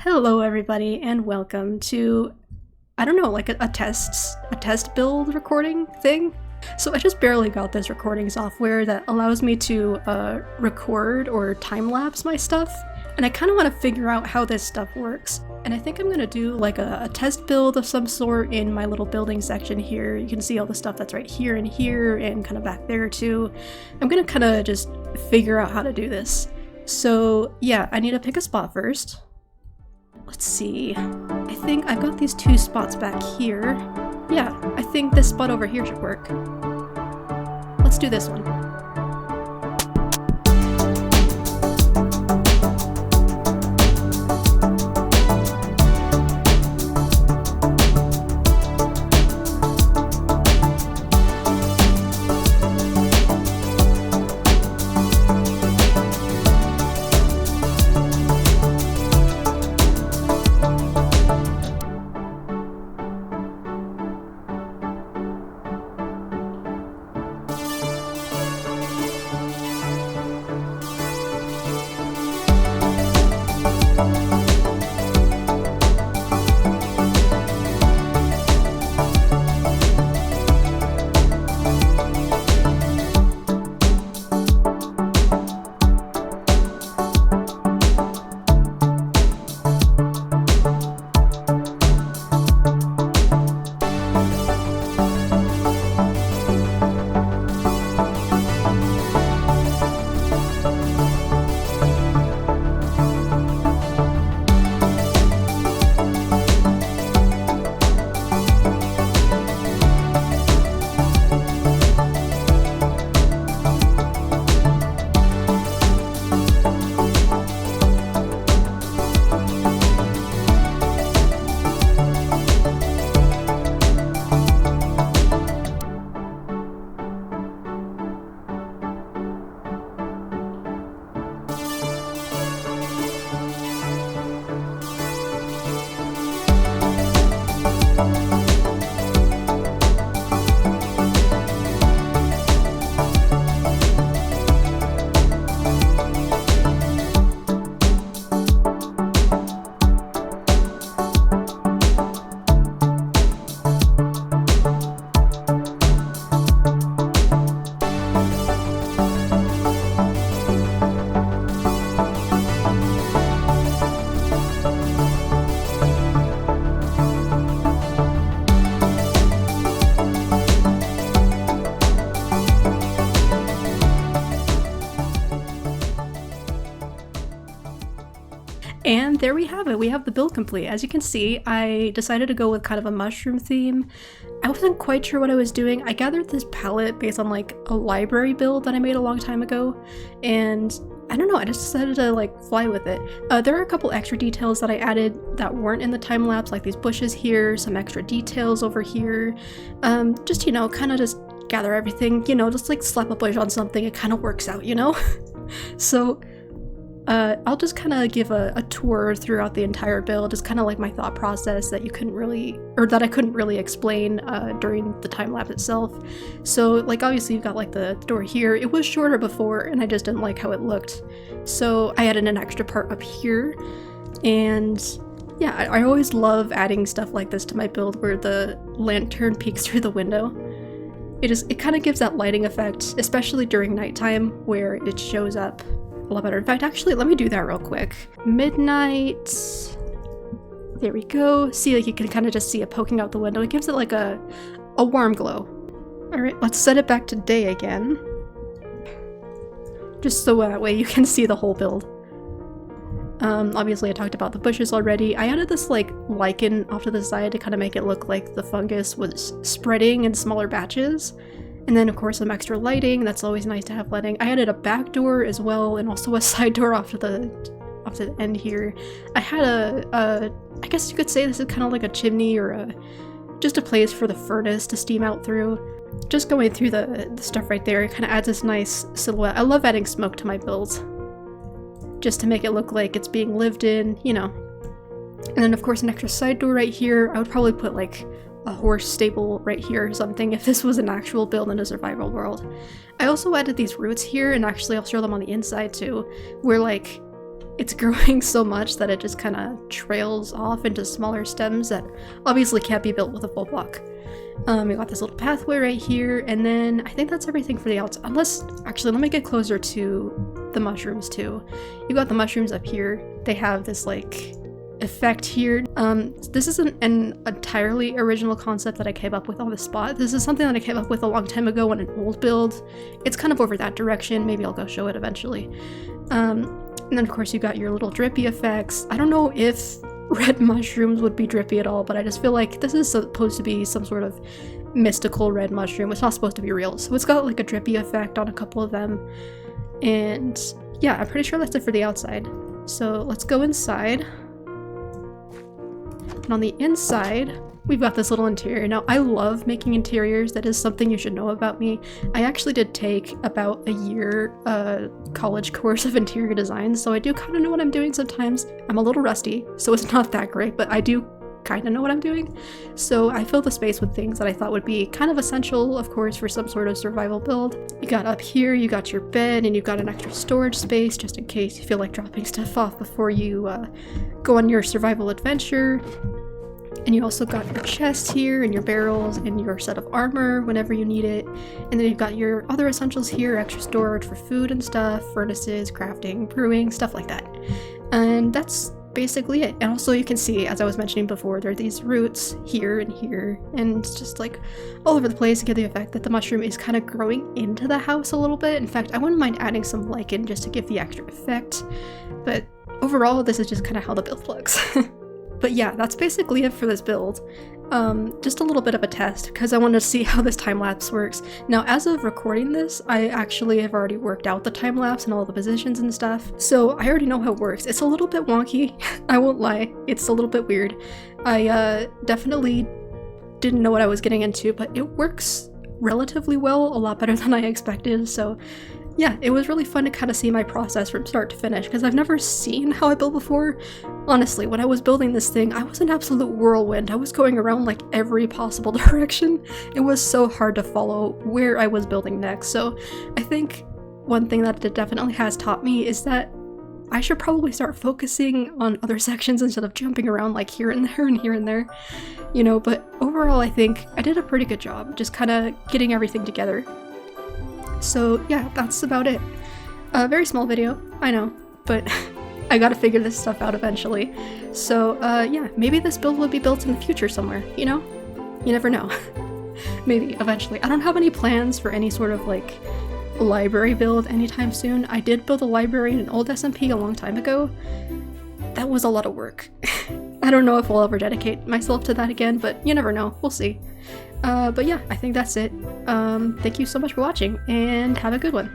Hello everybody and welcome to, I don't know, like a test build recording thing. So I just barely got this recording software that allows me to record or time-lapse my stuff, and I kind of want to figure out how this stuff works. And I think I'm gonna do like a test build of some sort in my little building section here. You can see all the stuff that's right here and kind of back there too. I'm gonna kind of just figure out how to do this. So yeah, I need to pick a spot first. Let's see, I think I've got these two spots back here. Yeah, I think this spot over here should work. Let's do this one. And there we have it, we have the build complete. As you can see, I decided to go with kind of a mushroom theme. I wasn't quite sure what I was doing. I gathered this palette based on like a library build that I made a long time ago, and I don't know, I just decided to like fly with it. There are a couple extra details that I added that weren't in the time lapse, like these bushes here, some extra details over here. Just, you know, kind of just gather everything, you know, just like slap a bush on something, it kind of works out, you know? So I'll just kind of give a tour throughout the entire build, just kind of like my thought process that you couldn't really, or that I couldn't really explain during the time lapse itself. So like obviously you've got like the door here. It was shorter before and I just didn't like how it looked. So I added an extra part up here, and yeah, I always love adding stuff like this to my build where the lantern peeks through the window. It kind of gives that lighting effect, especially during nighttime where it shows up a lot better. In fact, actually, let me do that real quick. Midnight. There we go. See, like you can kind of just see it poking out the window. It gives it like a warm glow. All right, let's set it back to day again. Just so that way you can see the whole build. Obviously I talked about the bushes already. I added this like lichen off to the side to kind of make it look like the fungus was spreading in smaller batches. And then of course some extra lighting, that's always nice to have lighting. I added a back door as well, and also a side door off to the end here. I had I guess you could say this is kind of like a chimney or just a place for the furnace to steam out through. Just going through the stuff right there, it kind of adds this nice silhouette. I love adding smoke to my builds, just to make it look like it's being lived in, you know. And then of course an extra side door right here. I would probably put like a horse stable right here or something if this was an actual build in a survival world. I also added these roots here, and actually I'll show them on the inside too, where like it's growing so much that it just kind of trails off into smaller stems that obviously can't be built with a full block. We got this little pathway right here, and then I think that's everything for the outside. Unless, actually, let me get closer to the mushrooms too. You got the mushrooms up here. They have this like effect here. This isn't an entirely original concept that I came up with on the spot. This is something that I came up with a long time ago in an old build. It's kind of over that direction. Maybe I'll go show it eventually. And then of course you got your little drippy effects. I don't know if red mushrooms would be drippy at all, but I just feel like this is supposed to be some sort of mystical red mushroom. It's not supposed to be real, so it's got like a drippy effect on a couple of them. And yeah, I'm pretty sure that's it for the outside. So let's go inside. And on the inside, we've got this little interior. Now, I love making interiors. That is something you should know about me. I actually did take about a year college course of interior design, so I do kind of know what I'm doing sometimes. I'm a little rusty, so it's not that great, but I do kind of know what I'm doing. So I filled the space with things that I thought would be kind of essential, of course, for some sort of survival build. You got up here, you got your bed, and you've got an extra storage space just in case you feel like dropping stuff off before you go on your survival adventure. And you also got your chest here and your barrels and your set of armor whenever you need it. And then you've got your other essentials here, extra storage for food and stuff, furnaces, crafting, brewing, stuff like that. And that's basically it. And also you can see, as I was mentioning before, there are these roots here and here, and it's just like all over the place to get the effect that the mushroom is kind of growing into the house a little bit. In fact, I wouldn't mind adding some lichen just to give the extra effect. But overall, this is just kind of how the build looks. But yeah, that's basically it for this build. Just a little bit of a test, because I wanted to see how this time-lapse works. Now, as of recording this, I actually have already worked out the time-lapse and all the positions and stuff, so I already know how it works. It's a little bit wonky, I won't lie. It's a little bit weird. I definitely didn't know what I was getting into, but it works relatively well, a lot better than I expected, so yeah, it was really fun to kind of see my process from start to finish, because I've never seen how I build before. Honestly, when I was building this thing, I was an absolute whirlwind. I was going around like every possible direction. It was so hard to follow where I was building next. So I think one thing that it definitely has taught me is that I should probably start focusing on other sections instead of jumping around like here and there and here and there, you know, but overall I think I did a pretty good job just kind of getting everything together. So yeah, that's about it. A very small video, I know, but I gotta figure this stuff out eventually. So yeah, maybe this build will be built in the future somewhere, you know? You never know. Maybe, eventually. I don't have any plans for any sort of like library build anytime soon. I did build a library in an old SMP a long time ago. That was a lot of work. I don't know if I'll ever dedicate myself to that again, but you never know, we'll see. But yeah, I think that's it. Thank you so much for watching, and have a good one.